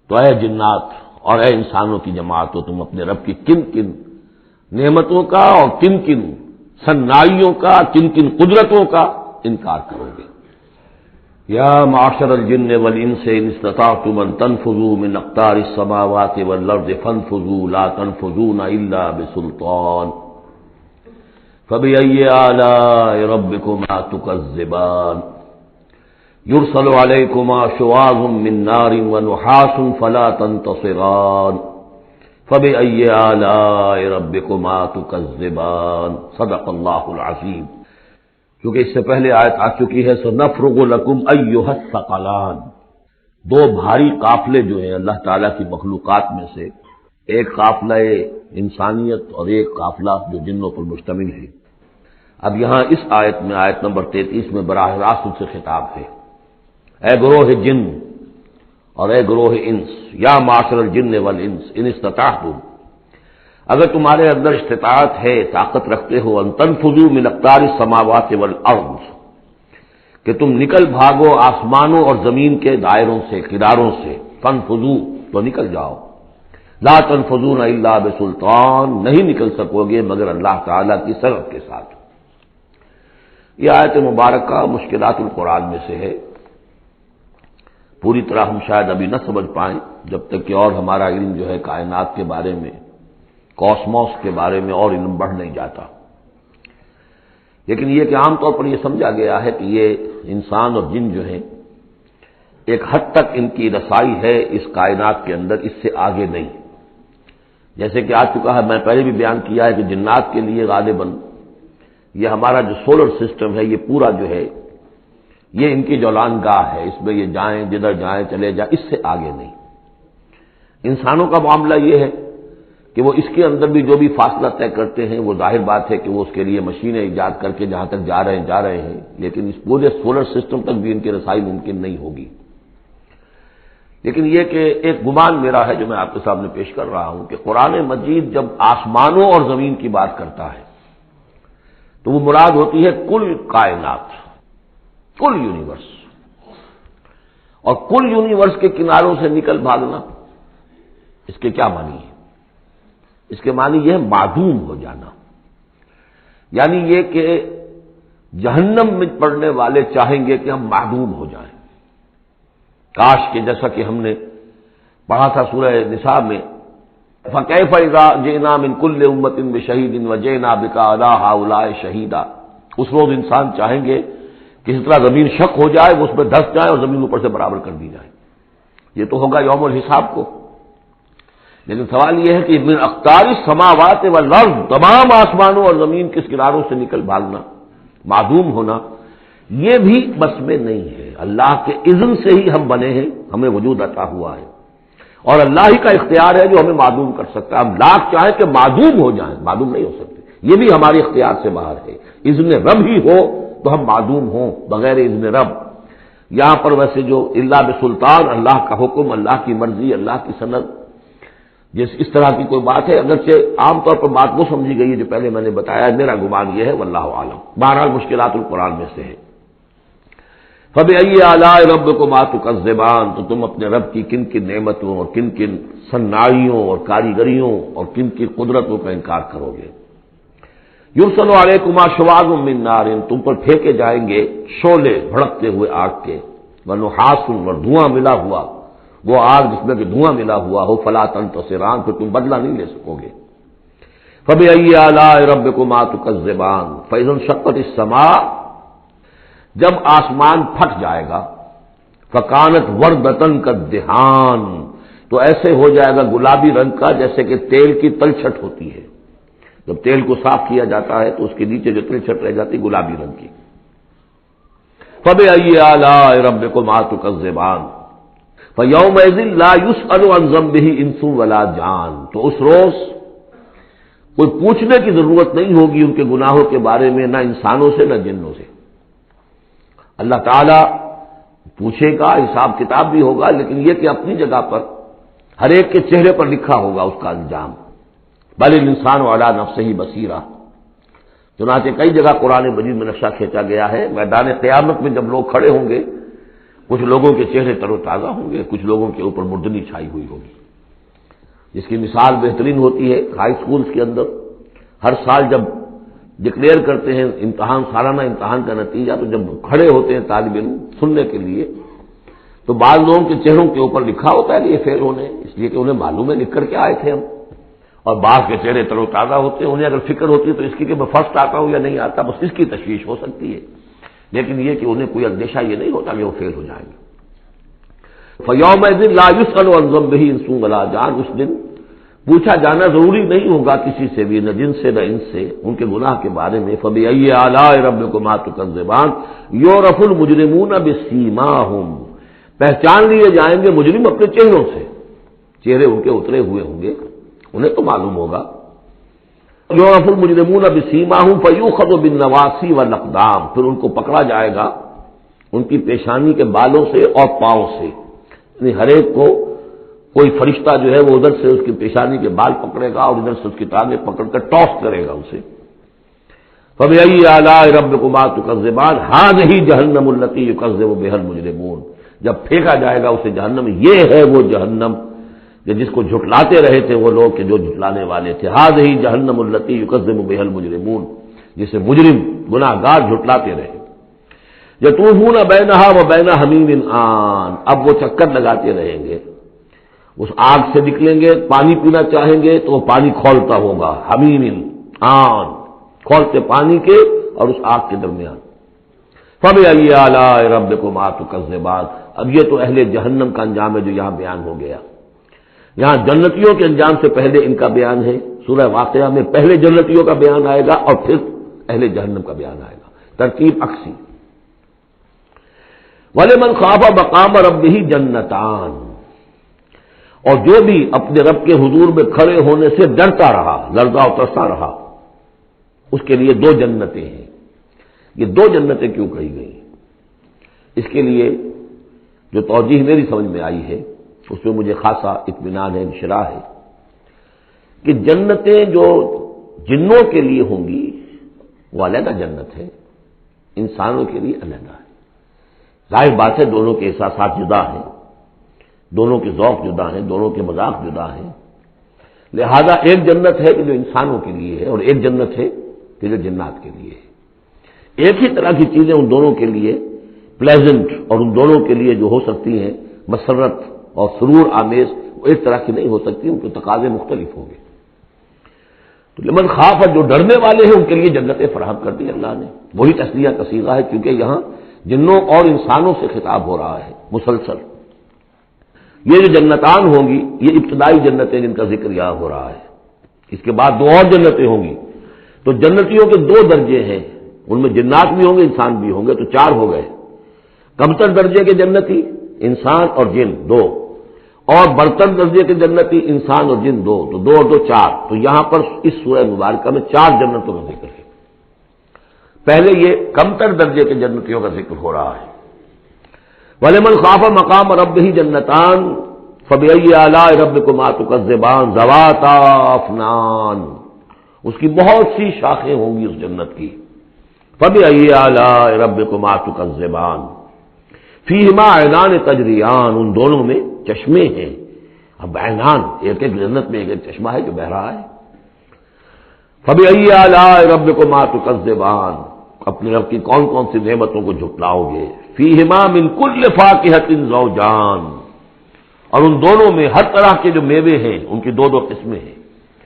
تو اے جنات اور اے انسانوں کی جماعت، تو تم اپنے رب کی کن کن نعمتوں کا اور کن کن صنائیوں کا، کن کن قدرتوں کا انکار کرو گے۔ یا معاشر الجن والانس ان استطعتم ان تنفذوا من اقطار السماوات والارض فانفذوا لا تنفذون الا بسلطان فبأي آلاء ربكما تكذبان يرسل عليكما شواظ من نار ونحاس فلا تنتصران فبأي آلاء ربكما تكذبان صدق اللہ العظیم۔ کیونکہ اس سے پہلے آیت آ چکی ہے سنفرغ لکم ایھا الثقلان، دو بھاری قافلے جو ہیں اللہ تعالیٰ کی مخلوقات میں سے، ایک قافلہ انسانیت اور ایک قافلہ جو جنوں پر مشتمل ہے، اب یہاں اس آیت میں، آیت نمبر 33 میں براہ راست ان سے خطاب ہے، اے گروہ جن اور اے گروہ انس، یا معاشر الجن والانس ان استطعتم، اگر تمہارے اندر استطاعت ہے، طاقت رکھتے ہو، ان تنفذوا من اقطار السماوات والارض، کہ تم نکل بھاگو آسمانوں اور زمین کے دائروں سے، کناروں سے، فانفذوا تو نکل جاؤ، لا تنفذون الا بسلطان، نہیں نکل سکو گے مگر اللہ تعالی کی سبب کے ساتھ۔ یہ آیت مبارکہ مشکلات القرآن میں سے ہے، پوری طرح ہم شاید ابھی نہ سمجھ پائیں جب تک کہ اور ہمارا علم جو ہے کائنات کے بارے میں، کاسموس کے بارے میں اور علم بڑھ نہیں جاتا، لیکن یہ کہ عام طور پر یہ سمجھا گیا ہے کہ یہ انسان اور جن جو ہیں ایک حد تک ان کی رسائی ہے اس کائنات کے اندر، اس سے آگے نہیں، جیسے کہ آ چکا ہے، میں پہلے بھی بیان کیا ہے کہ جنات کے لیے غالباً یہ ہمارا جو سولر سسٹم ہے، یہ پورا جو ہے یہ ان کی جولان گاہ ہے، اس میں یہ جائیں جدھر جائیں چلے جائیں، اس سے آگے نہیں۔ انسانوں کا معاملہ یہ ہے کہ وہ اس کے اندر بھی جو بھی فاصلہ طے کرتے ہیں، وہ ظاہر بات ہے کہ وہ اس کے لیے مشینیں ایجاد کر کے جہاں تک جا رہے ہیں، لیکن اس پورے سولر سسٹم تک بھی ان کی رسائی ممکن نہیں ہوگی۔ لیکن یہ کہ ایک گمان میرا ہے جو میں آپ کے سامنے پیش کر رہا ہوں کہ قرآن مجید جب آسمانوں اور زمین کی بات کرتا ہے تو وہ مراد ہوتی ہے کل کائنات، کل یونیورس، اور کل یونیورس کے کناروں سے نکل بھاگنا، اس کے کیا معنی ہے؟ اس کے معنی یہ ہے معدوم ہو جانا، یعنی یہ کہ جہنم میں پڑنے والے چاہیں گے کہ ہم معدوم ہو جائیں، کاش کہ جیسا کہ ہم نے پڑھا تھا سورہ نساء میں، فَكَيْفَ إِذَا جِئْنَا مِن كُلِّ أُمَّةٍ بِشَهِيدٍ وَجِئْنَا بِكَ عَلَىٰ هَٰؤُلَاءِ شَهِيدًا، اس روز انسان چاہیں گے کہ اس طرح زمین شق ہو جائے، وہ اس میں دھس جائے اور زمین اوپر سے برابر کر دی جائے، یہ تو ہوگا یوم الحساب کو۔ لیکن سوال یہ ہے کہ من اقطار السماوات والارض، تمام آسمانوں اور زمین کے کناروں سے نکل بھاگنا، معدوم ہونا، یہ بھی بس میں نہیں ہے، اللہ کے اذن سے ہی ہم بنے ہیں، ہمیں وجود عطا ہوا ہے، اور اللہ ہی کا اختیار ہے جو ہمیں معدوم کر سکتا ہے۔ ہم لاکھ چاہیں کہ معدوم ہو جائیں، معدوم نہیں ہو سکتے، یہ بھی ہماری اختیار سے باہر ہے، اذن رب ہی ہو تو ہم معدوم ہوں بغیر اذن رب۔ یہاں پر ویسے جو الا بسلطان، اللہ کا حکم، اللہ کی مرضی، اللہ کی سند، جس اس طرح کی کوئی بات ہے، اگرچہ عام طور پر بات وہ سمجھی گئی ہے جو پہلے میں نے بتایا، میرا گمان یہ ہے واللہ عالم، بہرحال مشکلات القرآن میں سے ہے۔ فَبِأَيِّ آلَاءِ رَبِّكُمَا تُكَذِّبَانِ، تو تم اپنے رب کی کن کن نعمتوں اور کن کن صنائیوں اور کاریگریوں اور کن کی قدرتوں کا انکار کرو گے۔ یُرْسَلُ عَلَيْكُمَا شُوَاظٌ مِّن نَّارٍ، تم پر پھینکے جائیں گے شعلے بھڑکتے ہوئے آگ کے، وَنُحَاسٌ، اور دھواں ملا ہوا، وہ آگ جس میں کہ دھواں ملا ہوا ہو، فَلَا تَنتَصِرَانِ، پھر تم بدلہ نہیں لے سکو گے۔ فَبِأَيِّ آلَاءِ رَبِّكُمَا تُكَذِّبَانِ فَإِذَا انشَقَّتِ السَّمَاءُ، جب آسمان پھٹ جائے گا، فَكَانَتْ وَرْدَةً كَالدِّهَانِ، تو ایسے ہو جائے گا گلابی رنگ کا جیسے کہ تیل کی تلچھٹ ہوتی ہے، جب تیل کو صاف کیا جاتا ہے تو اس کے نیچے جو تلچھٹ رہ جاتی گلابی رنگ کی۔ فَبِأَيِّ آلَاءِ رَبِّكُمَا تُكَذِّبَانِ فَيَوْمَئِذٍ لَا يُسْأَلُ عَنْ ذَنبِهِ إِنسٌ وَلَا جَانٌ، تو اس روز کوئی پوچھنے کی ضرورت نہیں ہوگی ان کے گناہوں کے بارے میں، نہ انسانوں سے نہ جنوں سے۔ اللہ تعالیٰ پوچھے گا، حساب کتاب بھی ہوگا، لیکن یہ کہ اپنی جگہ پر ہر ایک کے چہرے پر لکھا ہوگا اس کا انجام۔ بل الانسان علی نفسہ بصیرہ، چنانچہ کئی جگہ قرآن مجید میں نقشہ کھینچا گیا ہے، میدان قیامت میں جب لوگ کھڑے ہوں گے، کچھ لوگوں کے چہرے تر و تازہ ہوں گے، کچھ لوگوں کے اوپر مردنی چھائی ہوئی ہوگی، جس کی مثال بہترین ہوتی ہے ہائی سکولز کے اندر ہر سال جب ڈکلیئر کرتے ہیں امتحان، سالانہ امتحان کا نتیجہ، تو جب کھڑے ہوتے ہیں طالب علم سننے کے لیے، تو بعض لوگوں کے چہروں کے اوپر لکھا ہوتا ہے کہ یہ فیل ہونے، اس لیے کہ انہیں معلوم ہے لکھ کر کے آئے تھے ہم، اور بعض کے چہرے تر و تازہ ہوتے ہیں، انہیں اگر فکر ہوتی ہے تو اس کی کہ میں فرسٹ آتا ہوں یا نہیں آتا، بس اس کی تشویش ہو سکتی ہے، لیکن یہ کہ انہیں کوئی اندیشہ یہ نہیں ہوتا کہ وہ فیل ہو جائیں گے۔ فَيَوْمَئِذٍ لَا يُسْأَلُ عَنْ ذَنبِهِ إِنسٌ وَلَا جَانٌ، اس دن پوچھا جانا ضروری نہیں ہوگا کسی سے بھی، نہ جن سے نہ ان سے، ان کے گناہ کے بارے میں۔ فَبِأَيِّ آلَاءِ رَبِّكُمَا تُكَذِّبَانِ يُعْرَفُ الْمُجْرِمُونَ بِسِيمَاهُمْ، پہچان لیے جائیں گے مجرم اپنے چہروں سے، چہرے ان کے اترے ہوئے ہوں گے، انہیں تو معلوم ہوگا۔ یعرف المجرمون بسیماہم فیؤخذ بالنواصی والاقدام، پھر ان کو پکڑا جائے گا ان کی پیشانی کے بالوں سے اور پاؤں سے، یعنی ہر ایک کو کوئی فرشتہ جو ہے وہ ادھر سے اس کی پیشانی کے بال پکڑے گا اور ادھر سے اس کی ٹانگیں پکڑ کر ٹاس کرے گا اسے۔ فبأي آلاء ربكما تكذبان هذه جہنم التي يكذب بها المجرمون، جب پھینکا جائے گا اسے جہنم، یہ ہے وہ جہنم کہ جس کو جھٹلاتے رہے تھے وہ لوگ کہ جو جھٹلانے والے تھے، هذه جہنم التي يكذب بها المجرمون، جسے مجرم گناہگار جھٹلاتے رہے۔ یطوفون بینہا وبین حمیم آن، اب وہ چکر لگاتے رہیں گے، اس آگ سے نکلیں گے، پانی پینا چاہیں گے تو وہ پانی کھولتا ہوگا، حمیم آن، کھولتے پانی کے اور اس آگ کے درمیان۔ فبأي آلاء ربكما تكذبان، اب یہ تو اہل جہنم کا انجام ہے جو یہاں بیان ہو گیا۔ یہاں جنتیوں کے انجام سے پہلے ان کا بیان ہے، سورہ واقعہ میں پہلے جنتیوں کا بیان آئے گا اور پھر اہل جہنم کا بیان آئے گا، ترتیب عکسی۔ وَلِمَنْ خَافَ مَقَامَ رَبِّهِ جَنَّتَانِ، اور جو بھی اپنے رب کے حضور میں کھڑے ہونے سے ڈرتا رہا، لرزا اور ترستا رہا، اس کے لیے دو جنتیں ہیں۔ یہ دو جنتیں کیوں کہی گئی؟ اس کے لیے جو توجیہ میری سمجھ میں آئی ہے اس میں مجھے خاصا اطمینان ہے، انشراح ہے، کہ جنتیں جو جنوں کے لیے ہوں گی وہ علیحدہ جنت ہے، انسانوں کے لیے علیحدہ ہے۔ ظاہر بات ہے دونوں کے احساسات جدا ہیں، دونوں کے ذوق جدا ہیں، دونوں کے مذاق جدا ہیں، لہذا ایک جنت ہے کہ جو انسانوں کے لیے ہے اور ایک جنت ہے کہ جو جنات کے لیے ہے۔ ایک ہی طرح کی چیزیں ان دونوں کے لیے پلیزنٹ اور ان دونوں کے لیے جو ہو سکتی ہیں مسرت اور سرور آمیز، وہ ایک طرح کی نہیں ہو سکتی، ان کے تقاضے مختلف ہوں گے۔ تو لمن خاف، جو ڈرنے والے ہیں ان کے لیے جنتیں فراہم کر دی اللہ نے، وہی تسلیہ کا صیغہ ہے کیونکہ یہاں جنوں اور انسانوں سے خطاب ہو رہا ہے مسلسل۔ یہ جو جنتان ہوں گی یہ ابتدائی جنتیں جن کا ذکر یہاں ہو رہا ہے، اس کے بعد دو اور جنتیں ہوں گی، تو جنتیوں کے دو درجے ہیں، ان میں جنات بھی ہوں گے انسان بھی ہوں گے، تو چار ہو گئے۔ کمتر درجے کے جنتی انسان اور جن دو، اور برتر درجے کے جنتی انسان اور جن دو، تو دو اور دو چار۔ تو یہاں پر اس سورہ مبارکہ میں چار جنتوں کا ذکر ہے۔ پہلے یہ کمتر درجے کے جنتیوں کا ذکر ہو رہا ہے۔ وَلِمَنْ خَافَ مَقَامَ رَبِّهِ جَنَّتَانِ فَبِأَيِّ آلَاءِ رَبِّكُمَا تُكَذِّبَانِ ذَوَاتَا أَفْنَانٍ، اس کی بہت سی شاخیں ہوں گی اس جنت کی۔ فَبِأَيِّ آلَاءِ رَبِّكُمَا تُكَذِّبَانِ فِيهِمَا عَيْنَانِ تَجْرِيَانِ، ان دونوں میں چشمے ہیں۔ اب عینان، ایک ایک جنت میں ایک ایک چشمہ ہے جو بہہ رہا ہے۔ فَبِأَيِّ آلَاءِ رَبِّكُمَا تُكَذِّبَانِ، اپنے رب کی کون کون سی نعمتوں کو جھٹلاؤ گے۔ فِيهِمَا مِن كُلِّ فَاكِهَةٍ زَوْجَانِ، اور ان دونوں میں ہر طرح کے جو میوے ہیں ان کی دو دو قسمیں ہیں،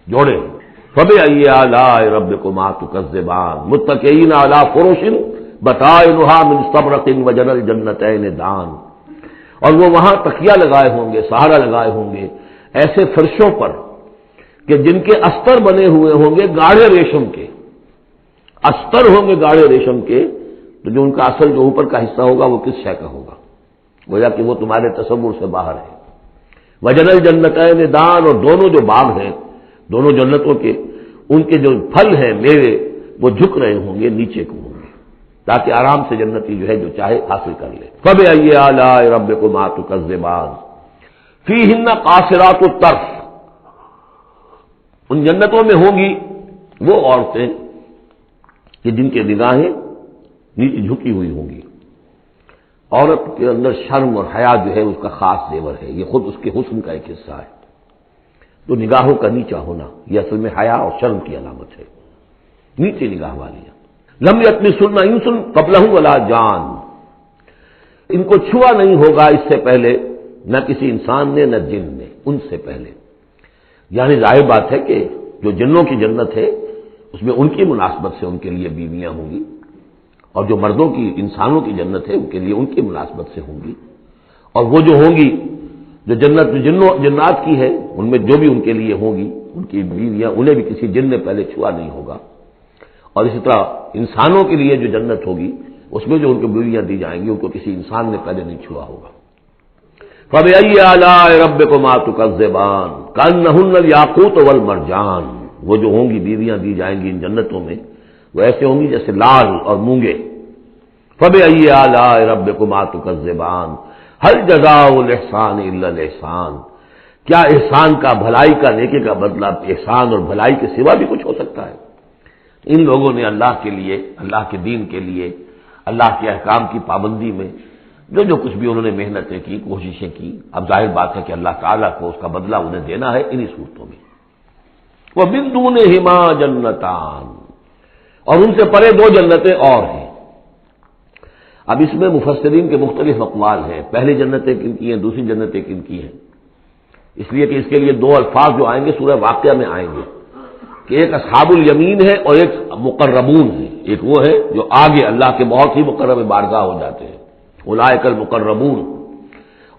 جوڑے ہیں۔ فَبِأَيِّ آلَاءِ رَبِّكُمَا تُكَذِّبَانِ مُتَّكِئِينَ عَلَىٰ فُرُشٍ بَطَائِنُهَا مِن اسْتَبْرَقٍ وَجَنَى الْجَنَّتَيْنِ دَانٍ، اور وہ وہاں تکیہ لگائے ہوں گے، سہارا لگائے ہوں گے ایسے فرشوں پر کہ جن کے استر بنے ہوئے ہوں گے گاڑھے ریشم کے، استر ہوں گے گاڑھے ریشم کے، تو جو ان کا اصل جو اوپر کا حصہ ہوگا وہ کس شے کا ہوگا، گویا کہ وہ تمہارے تصور سے باہر ہے۔ وَجَنَى الْجَنَّتَيْنِ دَانٍ، اور دونوں جو باغ ہیں دونوں جنتوں کے، ان کے جو پھل ہیں میوے وہ جھک رہے ہوں گے نیچے کو ہوں گے، تاکہ آرام سے جنتی جو ہے جو چاہے حاصل کر لے۔ فَبِأَيِّ آلَاءِ رَبِّكُمَا تُكَذِّبَانِ فِيهِنَّ قَاصِرَاتُ الطَّرْفِ، ان جنتوں میں ہوں گی وہ عورتیں کہ جن کے نگاہیں نیچے جھکی ہوئی ہوں گی۔ عورت کے اندر شرم اور حیا جو ہے اس کا خاص زیور ہے، یہ خود اس کے حسن کا ایک حصہ ہے، تو نگاہوں کا نیچا ہونا یہ اصل میں حیا اور شرم کی علامت ہے، نیچے نگاہ والیاں۔ لم یطمثن انس قبلہم ولا جان، ان کو چھوا نہیں ہوگا اس سے پہلے نہ کسی انسان نے نہ جن نے، ان سے پہلے، یعنی ظاہر بات ہے کہ جو جنوں کی جنت ہے اس میں ان کی مناسبت سے ان کے لیے بیویاں ہوں گی، اور جو مردوں کی انسانوں کی جنت ہے ان کے لیے ان کی مناسبت سے ہوں گی، اور وہ جو ہوں گی جو جنت جنات کی ہے ان میں جو بھی ان کے لیے ہوں گی ان کی بیویاں انہیں بھی کسی جن نے پہلے چھوا نہیں ہوگا، اور اسی طرح انسانوں کے لیے جو جنت ہوگی اس میں جو ان کو بیویاں دی جائیں گی ان کو کسی انسان نے پہلے نہیں چھوا ہوگا۔ فَبِأَيِّ آلَاءِ رَبِّكُمَا تُكَذِّبَانِ كَأَنَّهُنَّ الْيَاقُوتُ وَالْمَرْجَانُ وہ جو ہوں گی بیویاں دی جائیں گی ان جنتوں میں وہ ایسے ہوں گی جیسے لال اور مونگے. فبأي آلاء ربكما تكذبان هل جزاء الإحسان إلا الإحسان. کیا احسان کا، بھلائی کا، نیکی کا بدلہ احسان اور بھلائی کے سوا بھی کچھ ہو سکتا ہے؟ ان لوگوں نے اللہ کے لیے، اللہ کے دین کے لیے، اللہ کے احکام کی پابندی میں جو کچھ بھی انہوں نے محنتیں کی، کوششیں کی، اب ظاہر بات ہے کہ اللہ تعالیٰ کو اس کا بدلہ انہیں دینا ہے انہی صورتوں میں. وَمِن دُونِهِمَا جَنَّتَانِ، اور ان سے پرے دو جنتیں اور ہیں. اب اس میں مفسرین کے مختلف اقوال ہیں، پہلی جنتیں کن کی ہیں، دوسری جنتیں کن کی ہیں. اس لیے کہ اس کے لیے دو الفاظ جو آئیں گے سورہ واقعہ میں آئیں گے کہ ایک اصحاب الیمین ہے اور ایک مقربون ہے. ایک وہ ہے جو آگے اللہ کے بہت ہی مقرب بارگاہ ہو جاتے ہیں، اولئک المقربون،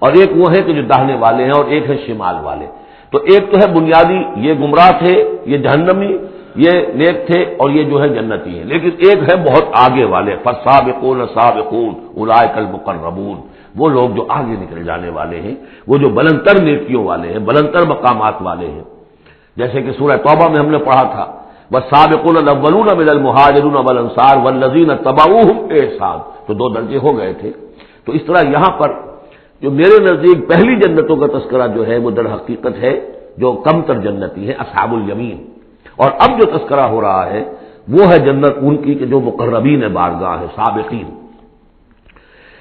اور ایک وہ ہے کہ جو داہنے والے ہیں اور ایک ہے شمال والے. تو ایک تو ہے بنیادی، یہ گمراہ تھے، یہ جہنمی، یہ نیک تھے، اور یہ جو ہے جنتی ہیں. لیکن ایک ہے بہت آگے والے، فالسابقون السابقون اولئک المقربون، وہ لوگ جو آگے نکل جانے والے ہیں، وہ جو بلندتر نیکیوں والے ہیں، بلندتر مقامات والے ہیں. جیسے کہ سورہ توبہ میں ہم نے پڑھا تھا والسابقون الاولون من المہاجرین والانصار والذین اتبعوہم بإحسان، تو دو درجے ہو گئے تھے. تو اس طرح یہاں پر جو میرے نزدیک پہلی جنتوں کا تذکرہ جو ہے وہ در حقیقت ہے جو کم تر جنتی ہے، اصحاب الیمین. اور اب جو تذکرہ ہو رہا ہے وہ ہے جنت ان کی کہ جو مقربین بارگاہ ہے، سابقین.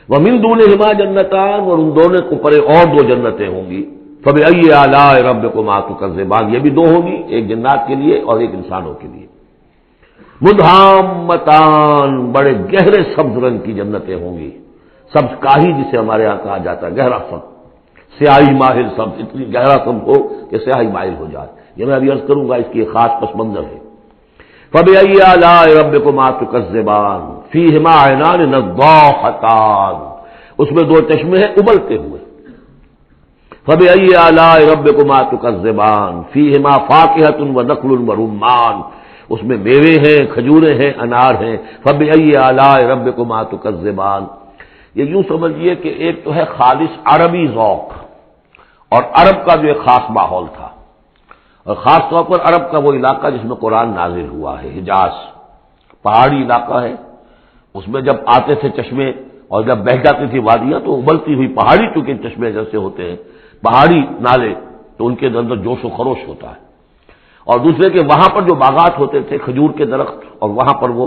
وَمِن دُونِهِمَا جَنَّتَانِ، اور ان دونوں کو پرے اور دو جنتیں ہوں گی. فَبِأَيِّ آلَاءِ رَبِّكُمَا تُكَذِّبَانِ، یہ بھی دو ہوں گی، ایک جنات کے لیے اور ایک انسانوں کے لیے. مُدْحَامَّتَانِ، بڑے گہرے سبز رنگ کی جنتیں ہوں گی. سبز کاہی جسے ہمارے یہاں کہا جاتا ہے، گہرا سبز، سیاہی ماہر سبز، اتنی گہرا سبز ہو کہ سیاہی مائل ہو جائے. یہ میں ابھی عرض کروں گا، اس کی ایک خاص پس منظر ہے. فَبِأَيِّ آلَاءِ رَبِّكُمَا تُكَذِّبَانِ فِيهِمَا عَيْنَانِ نَضَّاخَتَانِ، اس میں دو چشمے ہیں ابلتے ہوئے. فَبِأَيِّ آلَاءِ رَبِّكُمَا تُكَذِّبَانِ فِيهِمَا فَاكِهَةٌ وَنَخْلٌ وَرُمَّانٌ، اس میں میوے ہیں، کھجوریں ہیں، انار ہیں. فَبِأَيِّ آلَاءِ رَبِّكُمَا تُكَذِّبَانِ، یہ یوں سمجھیے کہ ایک تو ہے خالص عربی ذوق اور عرب کا جو ایک خاص ماحول تھا، اور خاص طور پر عرب کا وہ علاقہ جس میں قرآن نازل ہوا ہے، حجاز، پہاڑی علاقہ ہے. اس میں جب آتے تھے چشمے اور جب بہہ جاتی تھی وادیاں تو ابلتی ہوئی پہاڑی، چونکہ چشمے جیسے ہوتے ہیں پہاڑی نالے، تو ان کے اندر جوش و خروش ہوتا ہے. اور دوسرے کہ وہاں پر جو باغات ہوتے تھے کھجور کے درخت، اور وہاں پر وہ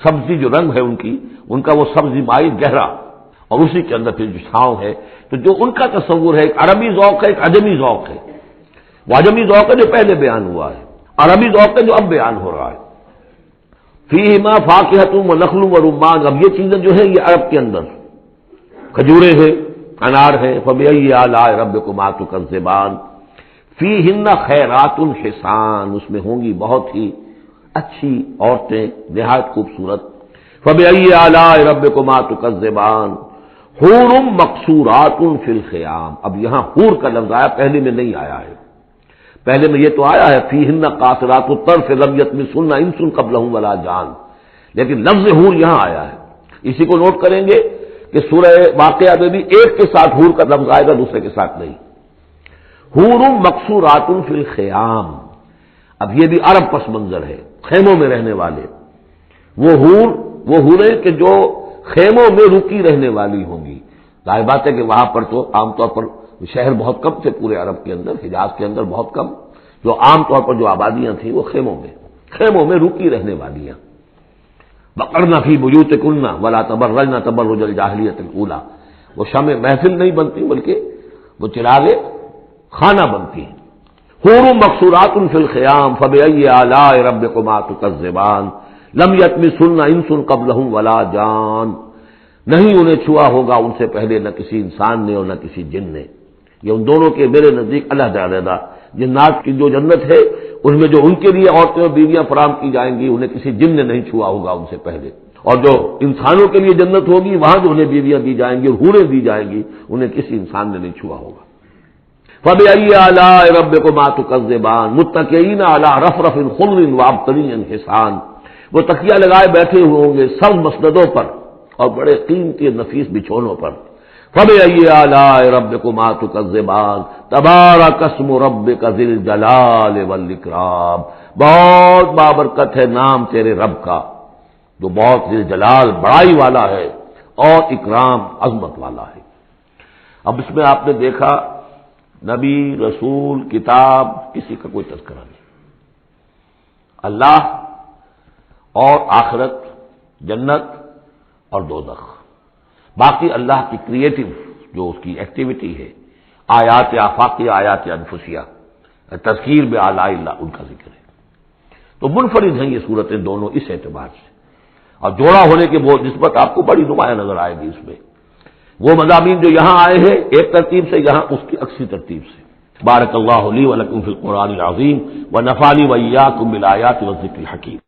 سبزی جو رنگ ہے ان کا وہ سبزی مائل گہرا، اور اسی کے اندر پھر جو چھاؤں ہے. تو جو ان کا تصور ہے، ایک عربی ذوق ہے، ایک عجمی ذوق ہے. وہ عجمی ذوق ہے جو پہلے بیان ہوا ہے، عربی ذوق ہے جو اب بیان ہو رہا ہے. فیہما فاکہۃ ونخل ورمان، اب یہ چیزیں جو ہیں یہ عرب کے اندر کھجوریں ہیں، انار ہیں. فبأي آلاء ربكما تكذبان فیہن خیرات حسان، اس میں ہوں گی بہت ہی اچھی عورتیں، نہایت خوبصورت. فبأي آلاء ربكما تكذبان حور مقصورات فی الخیام. اب یہاں حور کا لفظ آیا، پہلے میں نہیں آیا ہے. پہلے میں یہ تو آیا ہے فیہن قاصرات الطرف لم یطمثن انس قبلہم ولا جان، لیکن لفظ حور یہاں آیا ہے. اسی کو نوٹ کریں گے کہ سورہ واقعہ میں بھی ایک کے ساتھ حور کا لفظ آئے گا، دوسرے کے ساتھ نہیں. حور مقصورات فی الخیام، اب یہ بھی عرب پس منظر ہے، خیموں میں رہنے والے. وہ حوریں کہ جو خیموں میں رکی رہنے والی ہوں گی. ظاہر بات ہے کہ وہاں پر تو عام طور پر شہر بہت کم تھے پورے عرب کے اندر، حجاز کے اندر بہت کم. جو عام طور پر جو آبادیاں تھیں وہ خیموں میں رکی رہنے والیاں. وقرن فی بیوتکن ولا تبرجن تبرج الجاہلیۃ الاولی، وہ شمع محفل نہیں بنتی بلکہ وہ چراغ خانہ بنتی ہیں. حور مقصورات فی الخیام فبأي آلاء ربكما تكذبان لم یطمثن انس قبلہم ولا جان، نہیں انہیں چھوا ہوگا ان سے پہلے نہ کسی انسان نے اور نہ کسی جن نے. یہ ان دونوں کے میرے نزدیک علیحدہ جنات کی جو جنت ہے ان میں جو ان کے لیے عورتیں اور بیویاں فراہم کی جائیں گی انہیں کسی جن نے نہیں چھوا ہوگا ان سے پہلے. اور جو انسانوں کے لیے جنت ہوگی وہاں جو انہیں بیویاں دی جائیں گی اور حوریں دی جائیں گی انہیں کسی انسان نے نہیں چھوا ہوگا. فبأي آلاء ربكما تكذبان متكئين على رفرف خضر وعبقری حسان، وہ تکیہ لگائے بیٹھے ہوئے ہوں گے سب مسندوں پر اور بڑے قیمتی نفیس بچھونوں پر. فَبِأَيِّ آلَاءِ رَبِّكُمَا تُكَذِّبَانِ تَبَارَكَ اسْمُ رَبِّكَ ذِي الْجَلَالِ وَالْإِكْرَامِ، بہت بابرکت ہے نام تیرے رب کا جو بہت ذی الجلال بڑائی والا ہے اور اکرام عظمت والا ہے۔ اب اس میں آپ نے دیکھا نبی، رسول، کتاب، کسی کا کوئی تذکرہ نہیں، اللہ اور آخرت، جنت اور دوزخ، باقی اللہ کی کریٹو جو اس کی ایکٹیویٹی ہے، آیات آفاقیہ، آیات انفسیہ، تذکیر بآلاء اللہ، ان کا ذکر ہے۔ تو منفرد ہیں یہ صورتیں دونوں اس اعتبار سے، اور جوڑا ہونے کے وہ نسبت آپ کو بڑی نمایاں نظر آئے گی اس میں۔ وہ مضامین جو یہاں آئے ہیں ایک ترتیب سے، یہاں اس کی عکسی ترتیب سے۔ بارک اللہ لی ولکم فی القرآن العظیم ونفعنی وإیاکم بالآیات والذکر الحکیم۔